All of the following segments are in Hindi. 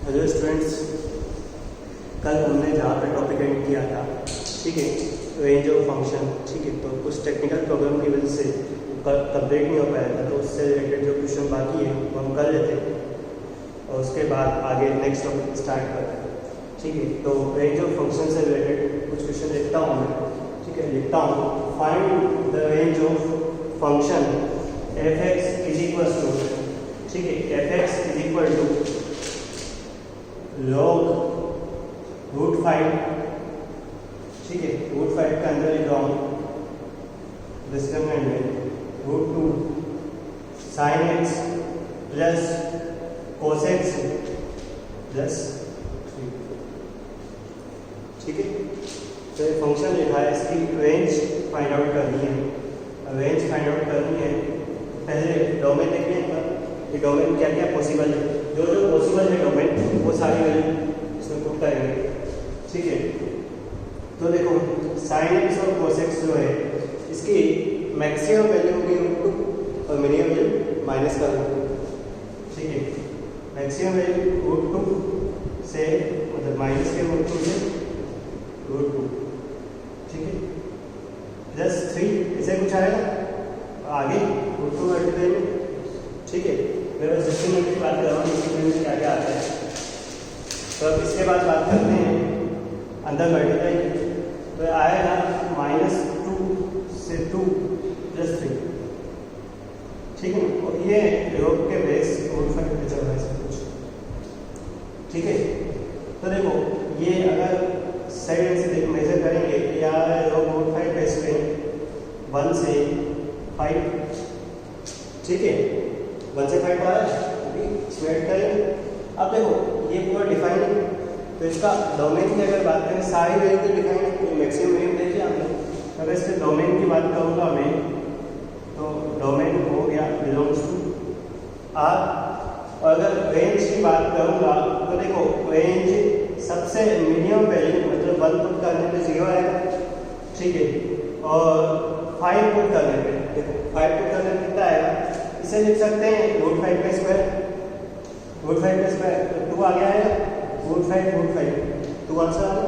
हेलो स्टूडेंट्स, कल हमने जहाँ पे टॉपिक एंड किया था, ठीक है, रेंज ऑफ फंक्शन, ठीक है, तो कुछ टेक्निकल प्रॉब्लम की वजह से कंप्लीट नहीं हो पाया था, तो उससे रिलेटेड जो क्वेश्चन बाकी है वो हम कर लेते हैं और उसके बाद आगे नेक्स्ट टॉपिक स्टार्ट करते हैं। ठीक है, तो रेंज ऑफ फंक्शन से रिलेटेड कुछ क्वेश्चन लिखता हूँ मैं, ठीक है, लिखता हूँ। Find the range of function F X is equal to, ठीक है, F X is equal to log root 5, ठीक है, रूट 5 का अंदर लिख रहा हूँ डिस्क्रिमिनेंट में root 2 sine X plus cos X plus 3, ठीक है। तो ये फंक्शन लिखा है, इसकी रेंज फाइंड आउट करनी है। रेंज फाइंड आउट करनी है, पहले डोमेन देखने का कि डोमेन क्या क्या पॉसिबल है, जो जो पॉसिबल है डोमेन वो सारी वैल्यू इसमें पुट करेंगे, ठीक है। तो देखो साइन एक्स और कोस एक्स जो है इसकी मैक्सिमम वैल्यू होगी रूट 2 और मिनिमम वैल्यू माइनस कर दो, ठीक है। मैक्सिमम वैल्यू रूट 2 से मतलब माइनस के रूट 2 से रूट 2, ठीक है, प्लस 3 ऐसे कुछ आएगा आगे रूट 2 मल्टीप्लाई में, ठीक है। मैं बस डिस्क्रिमिनेंट की बात कर रहा हूँ, डिस्क्रिमिनेंट में क्या क्या आता है। तो अब इसके बाद बात करते हैं अंदर मल्टीप्लाई, तो आएगा -2 से 2 प्लस 3, ठीक है। और ये योग के बेस रूट 5 पे चल रहा है सब कुछ, ठीक है। तो देखो ये अगर साइड से देख मेजर करेंगे या रूट 5 बेस पे 1 से 5, ठीक है, 1 से 5 आ रहा है, स्प्लिट करें। अब देखो ये पूरा डिफाइन है, तो इसका डोमेन की अगर बात करें सारी वैल्यू तो डिफाइन है, तो मैक्सिमम वैल्यू देखिए आपने। अगर इसके डोमेन की बात करूँगा मैं, तो डोमेन हो गया बिलोंग्स टू आर। और अगर रेंज की बात करूँगा तो देखो रेंज सबसे मिनिमम वैल्यू मतलब 1 पुट करने पे 0 आएगा, ठीक है, और 5 पुट करने पे देखो 5 पुट करने पे कितना आएगा, इसे लिख सकते हैं रूट 5 का स्क्वायर, रूट 5 का स्क्वायर तो 2 आ गया है, रूट 5 2 आंसर आ गया,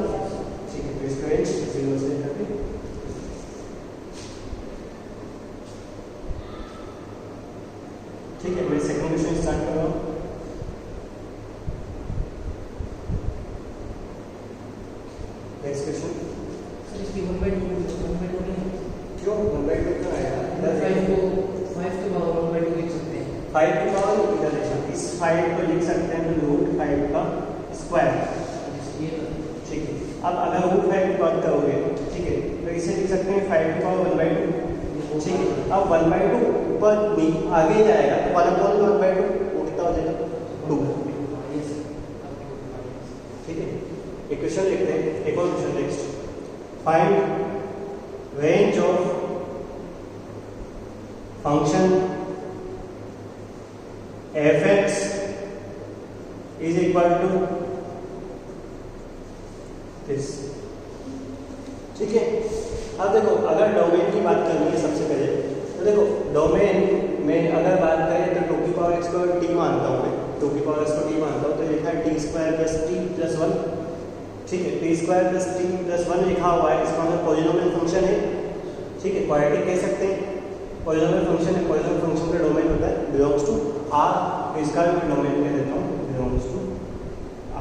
ठीक है। तो इसको रेंज 0 से करके, ठीक है। मैं सेकंड क्वेश्चन स्टार्ट कर रहा हूँ। नेक्स्ट क्वेश्चन, इसकी 1/2 क्यों 1/2 क्यों आएगा? 5 के पावर 1/2 लिख सकते हैं। 5 की पावर इधर लिख सकते हैं, इस 5 को लिख सकते हैं रूट 5 का स्क्वायर, ठीक है। अब अगर रूट 5 की बात करोगे, ठीक है, तो इसे लिख सकते हैं 5 की पावर 1/2, ठीक है। अब 1/2 ऊपर आगे जाएगा तो 1/2 वो कितना हो जाएगा 2, ठीक है। एक क्वेश्चन लिखते हैं, एक और question next. Find range of function F X is equal to this, ठीक है। अब देखो अगर डोमेन की बात करनी है सबसे पहले, तो देखो डोमेन में अगर बात करें तो 2 की पावर x को t मानता हूँ मैं, 2 की पावर x को t मानता हूँ, तो लिखा है t² + t + 1, ठीक है। t² + t + 1 लिखा हुआ है, इसका मतलब पॉलिनोमियल फंक्शन है, ठीक है, क्वाड्रेटिक कह सकते हैं। पॉलिनोमियल फंक्शन है, पॉलिनोमियल फंक्शन का डोमेन होता है बिलोंग्स टू R, तो इसका भी डोमेन कह देता हूँ बिलोंग्स टू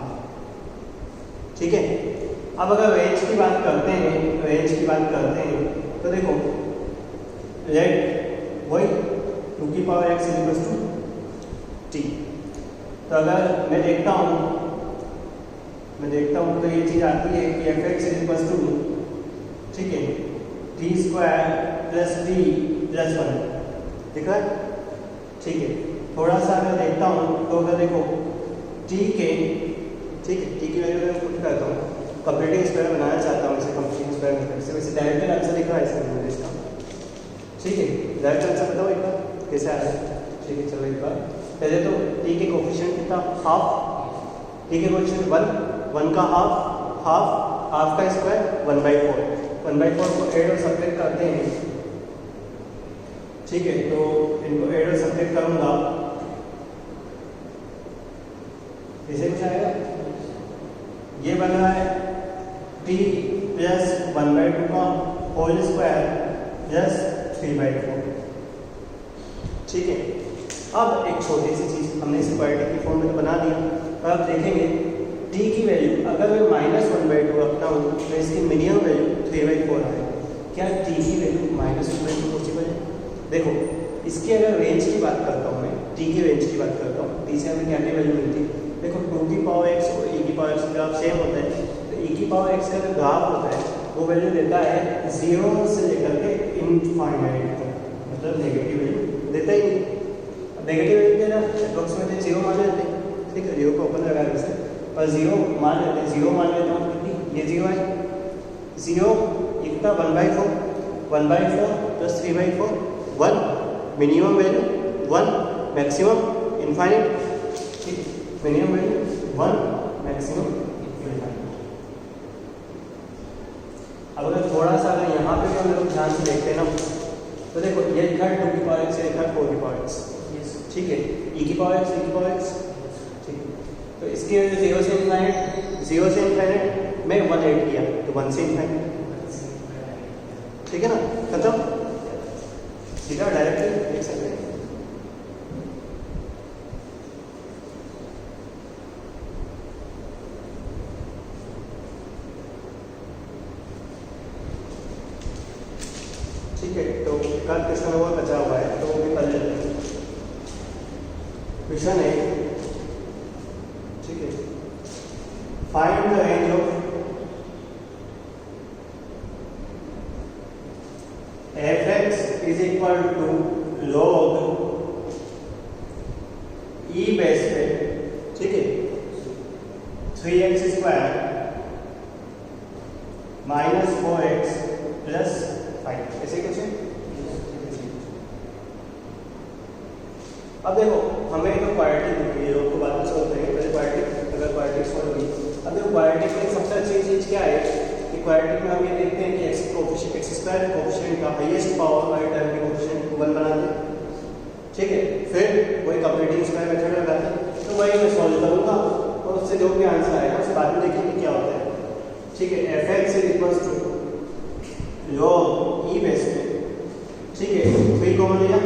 R, ठीक है। अब अगर रेंज की बात करते हैं, रेंज की बात करते हैं तो देखो लेट वही 2 की पावर x = t, तो अगर मैं देखता हूँ तो ये चीज़ आती है कि f(x) = ठीक है t² + t + 1, ठीक है, ठीक है। थोड़ा सा अगर देखता हूँ तो अगर देखो t के, ठीक है, t की वैल्यू मैं पुट करता हूँ, कंप्लीटिंग स्क्वायर बनाना चाहता हूँ इसे कंप्लीटिंग स्क्वायर में, से वैसे डायरेक्ट आंसर लिख रहा है इसका इसका, ठीक है। डायरेक्ट आंसर बताओ एक बार कैसे आ रहा है, ठीक है। चलो एक बार पहले तो t के कोफिशिएंट कितना, हाफ, t के कोफिशिएंट 1 का हाफ का स्क्वायर 1/4 को ऐड और सब्ट्रैक्ट करते हैं, ठीक है। तो इनको ऐड और सब्ट्रैक्ट करूंगा, इसे कुछ आएगा, ये बन रहा है t प्लस 1/2 का होल स्क्वायर प्लस 3/4। ठीक है, अब एक छोटी सी चीज़ हमने इसे क्वाड्रेटिक की फॉर्म में तो बना दिया, पर आप देखेंगे t की वैल्यू अगर मैं -1/2 रखता हूँ तो इसकी मिनिमम वैल्यू 3/4 आएगी। क्या t की वैल्यू -1/2 पॉसिबल है? देखो इसकी अगर रेंज की बात करता हूँ मैं, t की रेंज की बात करता हूँ, t से हमें क्या क्या वैल्यू मिलती है? देखो 2 की पावर x और e की पावर x का ग्राफ सेम होता है, तो e की पावर x का जो ग्राफ होता है वो वैल्यू देता है 0 से लेकर के इनफाइनाइट तक, मतलब नेगेटिव वैल्यू देता ही नहीं। नेगेटिव वैल्यू दे रहा है अप्रोक्सीमेटली 0 मान लेते हैं, ठीक है, 0 को ओपन लगा वैसे पर 0 मान लेते हैं, 0 मान लेता हूँ कितनी, ये 0 है, 0 इतना 1/4, 1/4 plus 3/4, 1 minimum value, 1 maximum infinite, ठीक है, मिनिमम वैल्यू 1 मैक्सिमम इनफाइनाइट। अब अगर थोड़ा सा अगर यहाँ पे भी हम लोग ध्यान से देखते हैं ना, तो देखो ये लिखा है 2 की पावर x, लिखा है 4 की पावर x, ठीक है, e की पावर x, e की पावर x, ठीक है, तो इसकी वैल्यू 0 से इनफाइनाइट, 0 से इनफाइनाइट में 1 ऐड किया तो 1 से इनफाइनाइट, ठीक है ना, खत्म, सीधा डायरेक्टली लिख सकते हैं। ठीक है, तो एक आध क्वेश्चन और बचा हुआ है तो वो भी कर लेते हैं। क्वेश्चन है, ठीक है, find the range of fx is equal to log e base पे, ठीक है, 3x square minus 4x plus 5, ऐसे कुछ है। अब देखो हमें तो क्वाड्रेटिक दिख रही है, लोग तो बात में सोच रहे हैं पहले क्वाड्रेटिक, अगर क्वाड्रेटिक सॉल्व होगी। अब देखो क्वाड्रेटिक में सबसे अच्छी चीज़ क्या है कि क्वाड्रेटिक में हम ये देखते हैं कि x स्क्वायर कोफिशिएंट का हाईएस्ट पावर वाले टर्म के कोफिशिएंट को 1 बनाते हैं, ठीक है, फिर वही कंप्लीटिंग स्क्वायर मेथड लगाते हैं, तो वही मैं सॉल्व करूँगा और उससे जो भी आंसर आएगा उससे बाद में देखेंगे क्या होता है, ठीक है। fx is equals to log e base पे, ठीक है, 3 कॉमन लिया,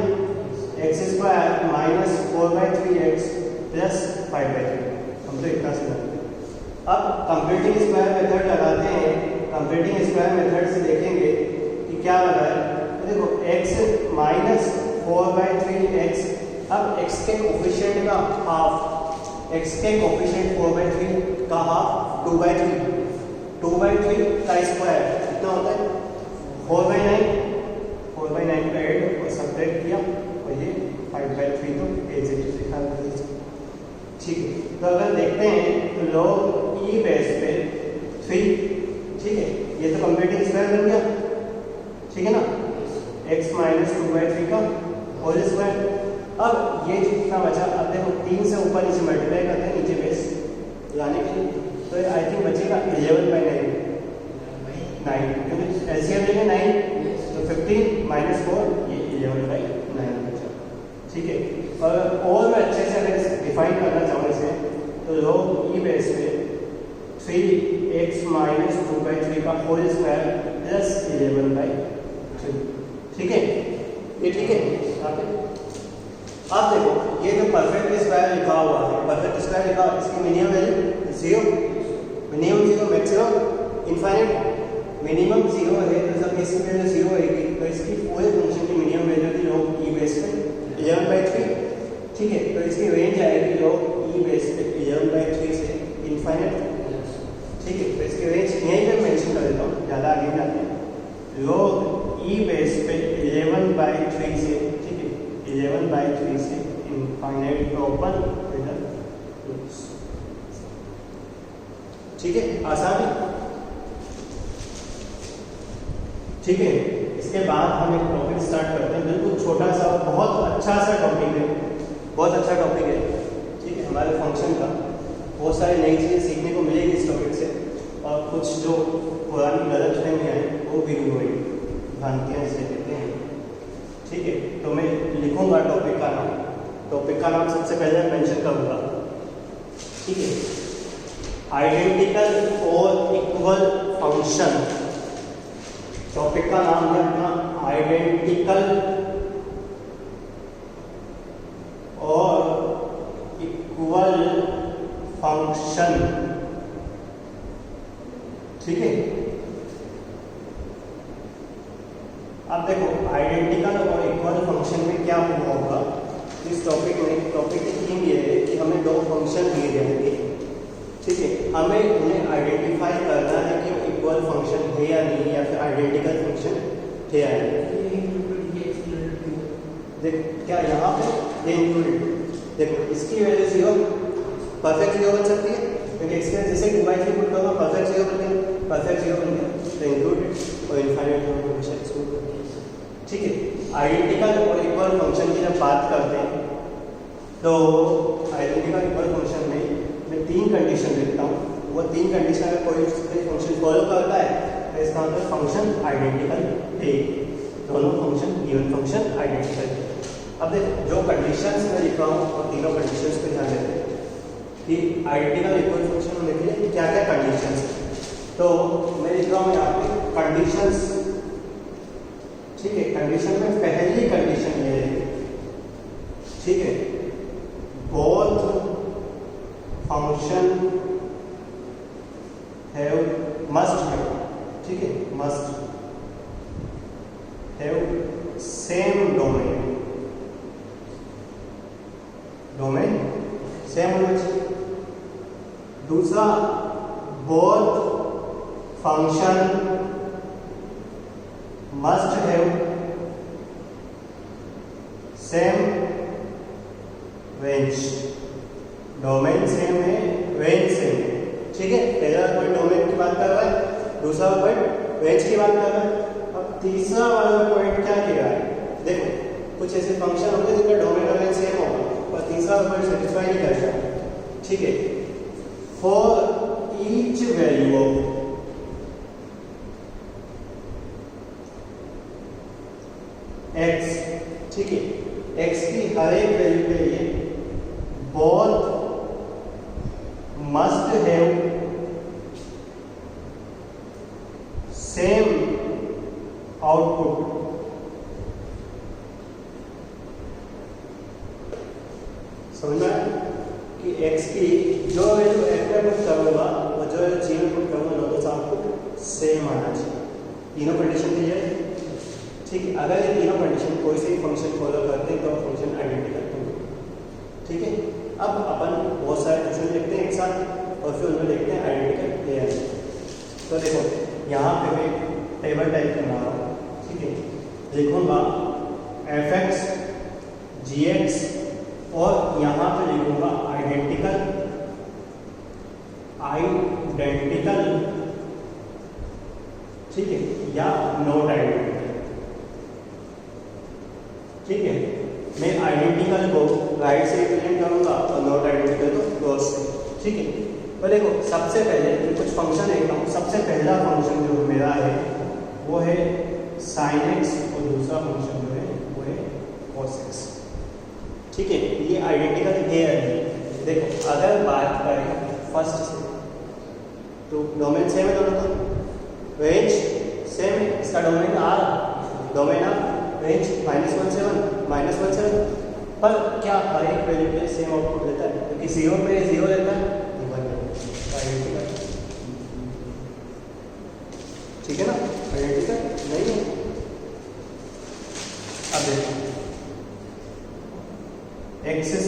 x square minus 4/3x plus 5/3, हम तो इतना से लगाते हैं। अब कंप्लीटिंग स्क्वायर मेथड लगाते हैं, कंप्लीटिंग स्क्वायर मेथड से देखेंगे कि क्या बना है, तो देखो x माइनस 4/3x, अब x के कोफिशिएंट का हाफ, x के कोफिशिएंट 4/3 का हाफ 2/3, 2/3 का स्क्वायर कितना होता है 4/9, 4/9 का ऐड और सब्ट्रैक्ट किया और ये 5/3 तो एज इट इज लिखा है, ठीक है। तो अगर देखते हैं तो log e बेस पे 3, ठीक है, ये तो कंप्लीटिंग स्क्वायर बन गया, ठीक है ना, x माइनस 2/3 का होल स्क्वायर। अब ये जितना बचा, अब देखो 3 से ऊपर नीचे मल्टीप्लाई करते हैं नीचे बेस लाने के लिए, तो आई थिंक बचेगा 11/9, 9, क्योंकि एलसीएम लेंगे 9 तो 15 माइनस 4 ये 11/9 बचा, ठीक है। और मैं अच्छे से अगर डिफाइन करना चाहूँ इसे तो log e बेस पे 3x माइनस 2/3 का होल स्क्वायर प्लस 11/3, ठीक है, ये ठीक है। अब देखो ये जो परफेक्ट स्क्वायर लिखा हुआ है, परफेक्ट स्क्वायर लिखा हुआ है, इसकी minimum value 0, minimum 0, maximum infinite, minimum 0 है तो सब इसकी वैल्यू 0 होगी, तो इसकी पूरे फंक्शन की मिनिमम वैल्यू थी log e बेस पे 11/3, ठीक है, तो इसकी रेंज आएगी log e बेस पे 11/3 से इनफाइनाइट, ठीक है, तो इसकी रेंज यहीं पे मेंशन कर देता हूँ, ज़्यादा आगे जाते हैं, log e बेस पे 11/3 से, ठीक है, 11/3 से इनफाइनाइट का ओपन इधर क्लोज, ठीक है, आसान है, ठीक है। इसके बाद हम एक टॉपिक स्टार्ट करते हैं, बिल्कुल छोटा सा, बहुत अच्छा सा टॉपिक है, बहुत अच्छा टॉपिक है, ठीक है, हमारे फंक्शन का बहुत सारी नई चीज़ें सीखने को मिलेगी इस टॉपिक से, और कुछ जो पुरानी गलतफहमियाँ हैं वो भी दूर होगी, भ्रांतियाँ जिसे कहते हैं, ठीक है। तो मैं लिखूंगा टॉपिक का नाम, टॉपिक का नाम सबसे पहले मैं मेंशन करूँगा, ठीक है। आइडेंटिकल और इक्वल फंक्शन, टॉपिक का नाम है अपना आइडेंटिकल और इक्वल फंक्शन, ठीक है। अब देखो आइडेंटिकल और इक्वल फंक्शन में क्या होगा इस टॉपिक में। टॉपिक की थीम ये है कि हमें दो फंक्शन दिए जाएंगे, ठीक है। हमें उन्हें आइडेंटिफाई करना है कि वो इक्वल फंक्शन है या नहीं, या फिर आइडेंटिकल फंक्शन है या नहीं। देखो क्या यहाँ पे ये इंक्लूडेड, देखो इसकी वजह से 0 परफेक्ट 0 बन सकती है, क्योंकि इसके जैसे 2/3 पुट करूँगा परफेक्ट 0 बन गया, परफेक्ट 0 बन गया, तो इंक्लूडेड और इनफाइनाइट हमेशा एक्सक्लूड कर दिया, ठीक है। आइडेंटिकल और इक्वल फंक्शन की जब बात करते हैं तो आइडेंटिकल इक्वल फंक्शन में मैं 3 कंडीशन लिखता हूँ। वो 3 कंडीशन अगर कोई फंक्शन फॉलो करता है तो इसका मतलब फंक्शन आइडेंटिकल है, दोनों फंक्शन गिवन फंक्शन आइडेंटिकल है। अब देखो जो कंडीशंस मैं लिख रहा हूँ और तीनों कंडीशंस को ध्यान देते हैं कि आइडेंटिकल इक्वल फंक्शन होने के लिए क्या क्या कंडीशंस हैं। तो मैं लिख रहा हूँ यहाँ पे कंडीशंस, ठीक है। कंडीशन में पहली कंडीशन ये है, ठीक है, both function have must have, ठीक है, must have same domain, domain same होना चाहिए। दूसरा both function must have same range, domain same है, रेंज सेम है, ठीक है। पहला कोई डोमेन की बात कर रहा है, दूसरा कोई रेंज की बात कर रहा है। अब तीसरा वाला पॉइंट क्या कह रहा है, देखो कुछ ऐसे फंक्शन होंगे जिनका डोमेन और रेंज सेम होगा, और तीसरा पॉइंट सेटिस्फाई नहीं करता, ठीक है। For each value of x, ठीक है, x की हर एक वैल्यू के लिए both must have same output, समझ में आया कि x की जो वैल्यू x पे पुट करूंगा और जो वैल्यू g में पुट करूंगा दोनों का आउटपुट सेम आना चाहिए। तीनों कंडीशन क्लियर है, ठीक है। अगर ये तीनों कंडीशन कोई से फंक्शन फॉलो करते हैं तो फंक्शन आइडेंटिकल होंगे, ठीक है। अब अपन बहुत सारे क्वेश्चन देखते हैं एक साथ और फिर उनमें देखते हैं आइडेंटिकल है या नहीं। तो देखो यहाँ पे मैं टेबल टाइप कर रहा हूँ, ठीक है। लिखूंगा fx gx और यहाँ पे लिखूंगा आइडेंटिकल, ठीक है, या नॉट आइडेंटिकल, ठीक है। मैं आइडेंटिकल को राइट से रिप्रेजेंट करूंगा और नॉट आइडेंटिकल को क्रॉस से, ठीक है। तो देखो सबसे पहले मैं कुछ फंक्शन देखता हूँ। सबसे पहला फंक्शन जो मेरा है वो है sin x और दूसरा फंक्शन जो है वो है cos x, ठीक है। ये आइडेंटिकल है या नहीं। देखो अगर बात करें फर्स्ट से तो डोमेन सेम है दोनों का, रेंज सेम है, इसका domain r, domain r, range -17 पर क्या हर एक वैल्यू के सेम आउटपुट देता है, क्योंकि 0 पे 0 देता है, आइडेंटिकल, ठीक है ना, आइडेंटिकल नहीं है। अब देखो x²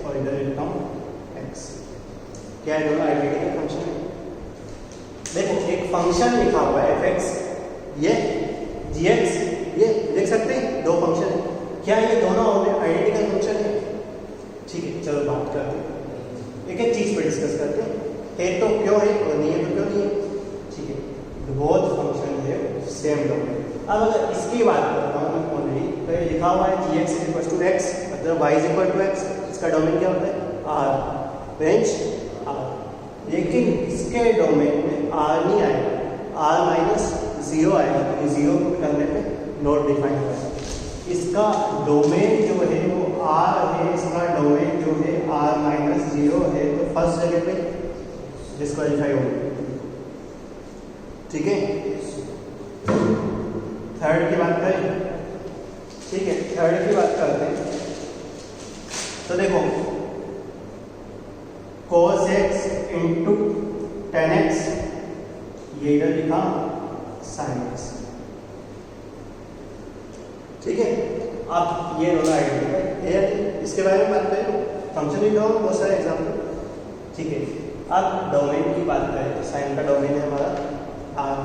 और इधर लिखता हूँ x, क्या है दोनों आइडेंटिकल फंक्शन है। देखो एक फंक्शन लिखा हुआ है fx, ये gx, ये देख सकते हैं दो फंक्शन है, क्या ये दोनों आइडेंटिकल फंक्शन है, ठीक है। चलो बात करते हैं, एक एक चीज पे डिस्कस करते हैं, है तो क्यों है और नहीं है तो क्यों नहीं है, ठीक है। बोथ फंक्शन है सेम डोमेन। अब अगर इसकी बात करता हूँ मैं ऑलरेडी, तो ये लिखा हुआ है gx = x, मतलब y = x, इसका डोमेन क्या होता है r, रेंज r, लेकिन इसके डोमेन में r नहीं आएगा, r-0 आएगा, क्योंकि 0 को करने पे नॉट डिफाइन होगा। इसका डोमेन जो है वो आर है, इसका डोमेन जो है आर माइनस 0 है, तो फर्स्ट जगह पे डिस्क्वालीफाई होगी। ठीक है, थर्ड की बात करें। ठीक है, थर्ड की बात करते हैं। तो देखो cos x into ten x, ये इधर लिखा sin x। ठीक है, अब ये दोनों आइडेंटिफाई है। इसके बारे में बात करें, फंक्शन भी बहुत सारे एग्जाम्पल। ठीक है, अब डोमेन की बात करें तो साइन का डोमेन है हमारा आर।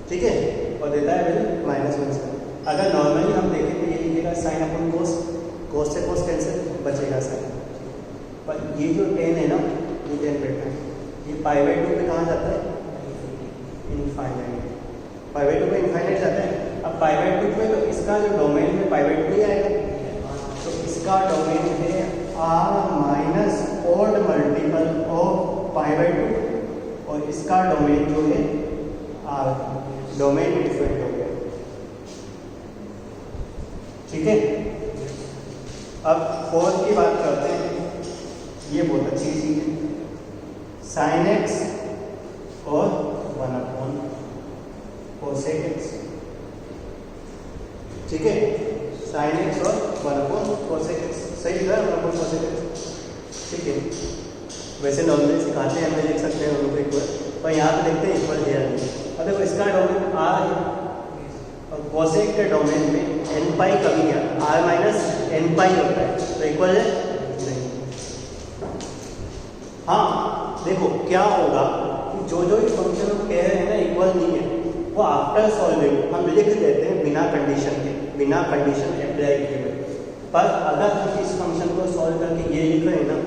ठीक है, और देता है वैल्यू -1 से। अगर नॉर्मली हम देखें तो ये लिखेगा साइन अपन कोस, कोस से कोस कैंसिल, बचेगा साइन। पर ये जो टेन है ना, ये टेन बैठा है, ये π/2 पे कहाँ जाता है? इनफाइनाइट। π/2 पे इनफाइनाइट जाता है। अब π/2 पे तो इसका जो डोमेन में π/2 ही आएगा, तो इसका डोमेन है r minus odd multiple of π/2, और इसका डोमेन जो है r, डोमेन डिफरेंट हो गया। ठीक है, अब फोर्थ की बात करते हैं। ये बहुत अच्छी चीज है, साइन एक्स और 1/cosec x। ठीक है, साइन एक्स और 1/cosec x, सही है, 1/cosec x। ठीक है, वैसे नॉर्मली सिखाते हैं, हमें लिख सकते हैं दोनों को इक्वल, पर यहाँ पे देखते हैं इक्वल है नहीं। अब देखो इसका डोमेन r है और cosec के डोमेन में n पाई कभी है, r माइनस n पाई होता है, तो इक्वल है नहीं। हाँ देखो क्या होगा कि जो जो फंक्शन हम कह रहे हैं ना इक्वल नहीं है, वो आफ्टर सॉल्विंग हम लिख देते हैं बिना कंडीशन के, बिना कंडीशन अप्लाई किए हुए। पर अगर हम इस फंक्शन को सॉल्व करके ये लिख रहे हैं ना,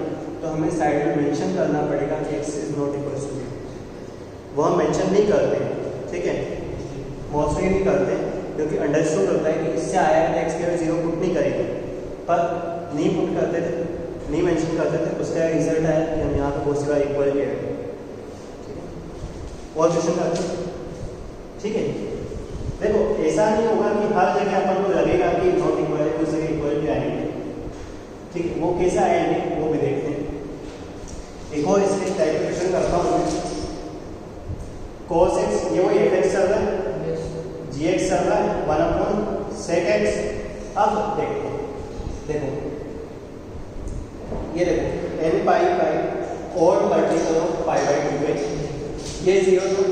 तो हमें साइड में मेंशन करना पड़ेगा कि x is not equal to 0। वो हम मेंशन नहीं करते हैं। ठीक है, मोस्टली नहीं करते हैं, क्योंकि अंडरस्टूड होता है कि इससे आया है x के 0 पुट नहीं करेंगे। पर नहीं पुट करते थे, नहीं मेंशन करते थे, उसका रिजल्ट आया कि हम यहाँ पे बहुत सी बार इक्वल किया है। और क्वेश्चन करते हैं। ठीक है, देखो ऐसा नहीं होगा कि हर जगह अपन को लगेगा कि नॉट इक्वल है, उस जगह इक्वल भी आएंगे। ठीक है, वो कैसा आएंगे वो भी देखते हैं। एक और इसके टाइप क्वेश्चन करता हूँ मैं। cos x, ये वही fx चल रहा है, gx चल रहा है, 1/sec x। अब देखो ये देखो n पाई और मल्टीपल ऑफ π/2 पे ये 0 तो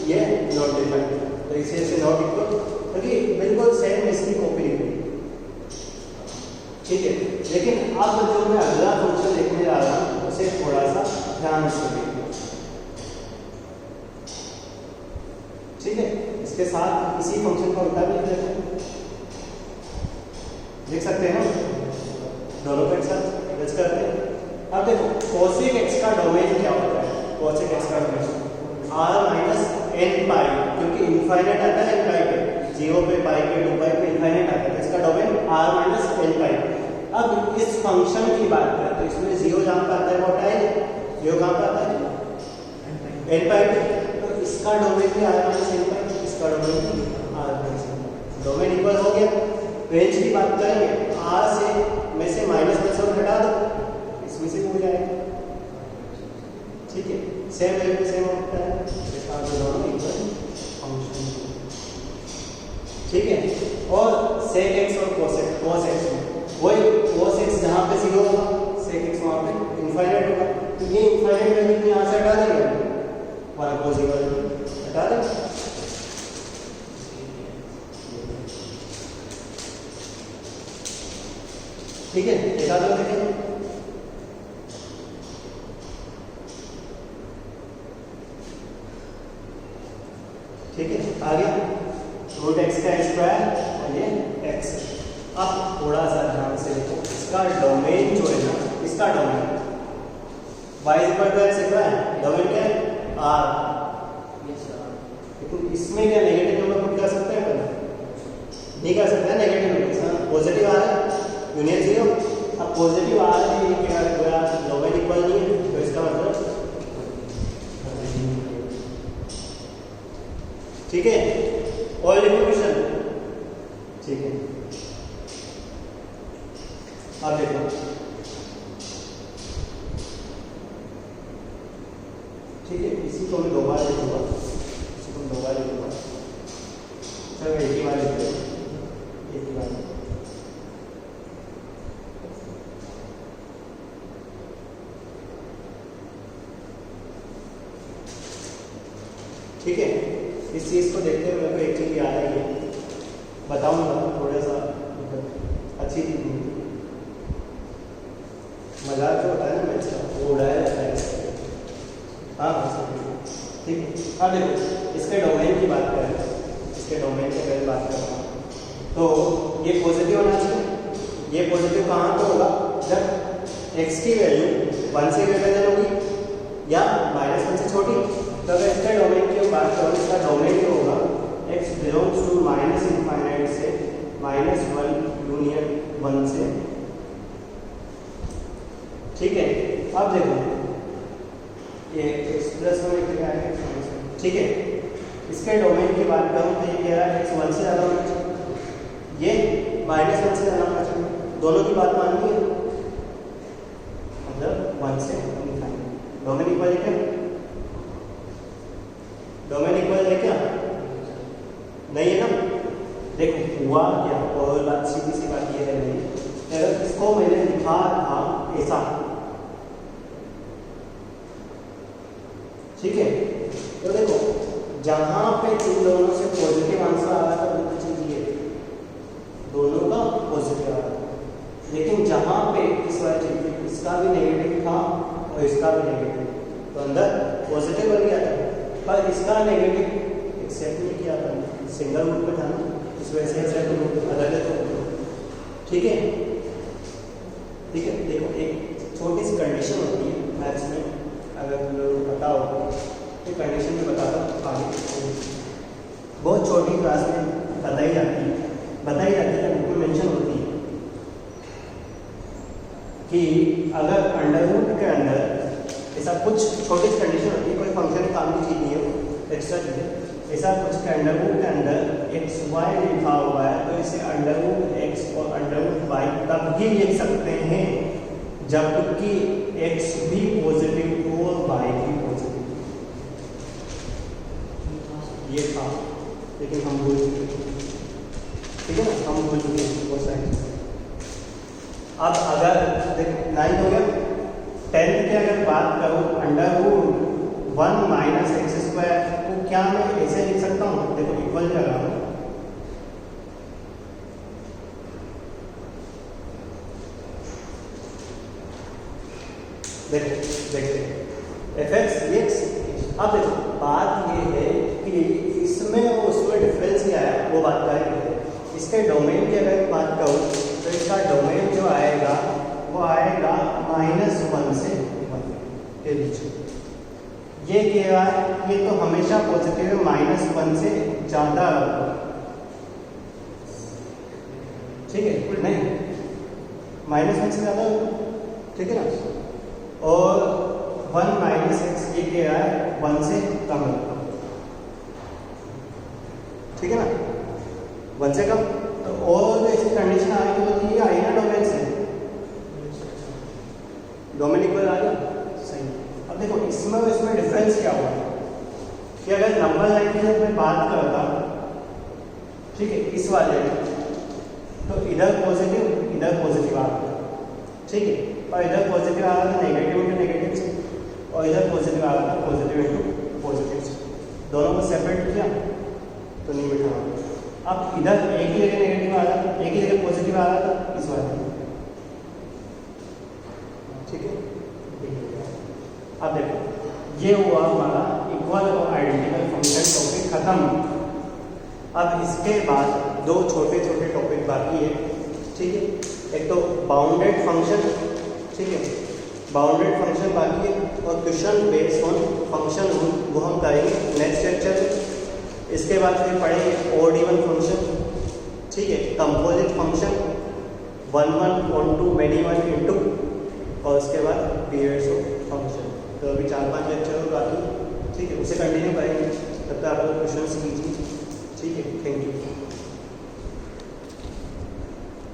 ये नॉट डिफाइंड, तो इसे से नॉट इक्वल, क्योंकि बिल्कुल सेम इसकी कॉपी है। ठीक है, लेकिन अब जो मैं अगला फंक्शन लिखने जा रहा हूँ उसे थोड़ा सा ध्यान से देखना। ठीक है, इसके साथ इसी फंक्शन का उल्टा भी लिख सकते हैं, दोनों को एक साथ रच करते हैं। अब देखो cosec x का डोमेन क्या होता है? cosec x का डोमेन r माइनस n पाई, क्योंकि इनफाइनाइट आता है n पाई पे, 0 पे, पाई पे, 2 पाई पे इनफाइनाइट आता है, इसका डोमेन r माइनस n पाई। अब इस फंक्शन की बात करें तो इसमें 0 जहाँ पर आता है वो आता है, 0 कहाँ पर आता है? n पाई पे, तो इसका डोमेन भी r माइनस n पाई, इसका डोमेन भी r माइनस n पाई, डोमेन इक्वल हो गया। रेंज की बात करेंगे, r से में से -1 हटा दो, इसमें से हो जाएगा। ठीक है, सेम वैल्यू सेम होता है, इसका दोनों इक्वल फंक्शन। ठीक है, और sec x और cos x में वही cos x जहाँ पे 0 होगा, sec x वहाँ पे इनफाइनाइट होगा, तो ये इनफाइनाइट वैल्यू यहाँ से हटा देंगे, 1/cos हटा देंगे। ठीक है, देखा तो देखें। ठीक है, आ गया रूट x का स्क्वायर और ये x। अब थोड़ा सा ध्यान से देखो, इसका डोमेन जो है ना, इसका domain y x square, domain क्या है? r। लेकिन इसमें क्या नेगेटिव नंबर पुट कर सकते हैं? नहीं कर सकते हैं नेगेटिव नंबर, पॉजिटिव आ रहा है यूनियन 0। अब पॉजिटिव आ रहा है, ये क्या हुआ? डोमेन इक्वल नहीं है, तो इसका मतलब ठीक है, और लिखो क्वेश्चन। ठीक है, अब इसी को मैं 2 बार लिखूँगा, इसी को 2 बार लिखूँगा। चलो एक ही बार लिखते हैं, एक ही बार। ठीक है, इस चीज़ को देखते हुए मेरे को एक चीज़ याद आई है, बताऊँगा थोड़ा सा अच्छी चीज़ नहीं। मजाक जो होता है ना मैथ्स का, वो उड़ाया जाता है इससे। हाँ ठीक है। अब देखो इसके डोमेन की बात करें, इसके डोमेन की अगर बात करें तो ये पॉजिटिव होना चाहिए। ये पॉजिटिव कहाँ तो होगा जब x की वैल्यू 1 से ग्रेटर देन होगी या -1 से छोटी। तो अगर इसके डोमेन की बात करूँ, इसका डोमेन जो होगा x बिलोंग्स टू -∞ से -1 यूनियन 1 से। ठीक है, अब देखो ये x+1 क्या है, ठीक है। इसके डोमेन की बात करूँ तो ये कह रहा है x 1 से ज़्यादा होना चाहिए, ये -1 से ज़्यादा होना चाहिए। दोनों की बात माननी है, मतलब 1 से डोमेन इक्वल है क्या? डोमेन इक्वल है क्या? नहीं है ना। देखो हुआ क्या, और बात सीधी सी बात ये है नहीं, अगर इसको मैंने लिखा था ऐसा, ठीक है, तो देखो जहां पे इन दोनों से पॉजिटिव आंसर आ रहा था वो चीज ये दोनों का पॉजिटिव आ रहा था, लेकिन जहां पे इस वाले इसका भी नेगेटिव था और इसका भी नेगेटिव, तो अंदर पॉजिटिव बन गया था, पर इसका नेगेटिव एक्सेप्ट नहीं किया था, सिंगल रूट में था ना, इस वजह से एक्सेप्ट अलग है। ठीक है, ठीक है। देखो एक छोटी सी कंडीशन होती है मैथ्स में, अगर तुम लोगों को पता हो तो कंडीशन में बताता हूँ आगे, बहुत छोटी क्लास में बताई जाती है, बुक में मेंशन होती है कि अगर अंडर रूट के अंदर ऐसा कुछ छोटी सी कंडीशन होती है, कोई फंक्शन काम की चीज़ नहीं है, एक्स्ट्रा चीज़ है, ऐसा कुछ के अंडर रूट के अंदर एक्स वाई लिखा हुआ है, तो इसे अंडर रूट एक्स और अंडर रूट वाई तब ही लिख सकते हैं जबकि x भी पॉजिटिव हो और y भी पॉजिटिव। ये था, लेकिन हम भूल चुके, ठीक है ना, हम भूल चुके वो साइड। अब अगर देख 9 हो गया, 10 की अगर बात करूँ अंडर रूट 1 - x² को क्या मैं ऐसे लिख सकता हूँ? देखो इक्वल कर रहा हूँ, देखते fx dx। अब देखो बात ये है कि इसमें और उसमें डिफरेंस क्या है वो बात करेंगे। इसके डोमेन की अगर बात करूँ तो इसका डोमेन जो आएगा वो आएगा -1 से 1 के बीच। ये कह रहा है ये तो हमेशा पॉजिटिव है, -1 से ज़्यादा, ठीक है, नहीं -1 से ज़्यादा, ठीक है ना, और 1 - x ये कह रहा है 1 से कम, ठीक है ना, 1 से कम। तो और ऐसी कंडीशन आ रही होती है, आई ना डोमेन से, डोमेन इक्वल आ गया, सही। अब देखो इसमें और इसमें डिफरेंस क्या हुआ कि अगर नंबर लाइन की जब मैं बात करता, ठीक है, इस वाले में तो इधर पॉजिटिव आ गया, ठीक है, और इधर पॉजिटिव आ रहा था नेगेटिव इंटू नेगेटिव से, और इधर पॉजिटिव आ रहा था पॉजिटिव इंटू पॉजिटिव से, दोनों को सेपरेट किया तो नहीं बिठा। अब इधर एक ही जगह नेगेटिव आ रहा था, एक ही जगह पॉजिटिव आ रहा था, इस वाले, ठीक है। अब देखो ये हुआ हमारा इक्वल और आइडेंटिकल फंक्शन टॉपिक खत्म। अब इसके बाद दो छोटे छोटे टॉपिक बाकी है, ठीक है। एक तो बाउंडेड फंक्शन, ठीक है, बाउंडेड फंक्शन बाकी है, और क्वेश्चन बेस्ड ऑन फंक्शन वो हम करेंगे नेक्स्ट लेक्चर में। इसके बाद फिर पढ़ेंगे ऑड इवन फंक्शन, ठीक है, composite function 1 1 on 2 many 1 into, और उसके बाद पीरियड्स ऑफ फंक्शन। तो अभी 4-5 लेक्चर बाकी, ठीक है, उसे कंटिन्यू करेंगे। तब तक आप लोग क्वेश्चन कीजिए, ठीक है। Thank you.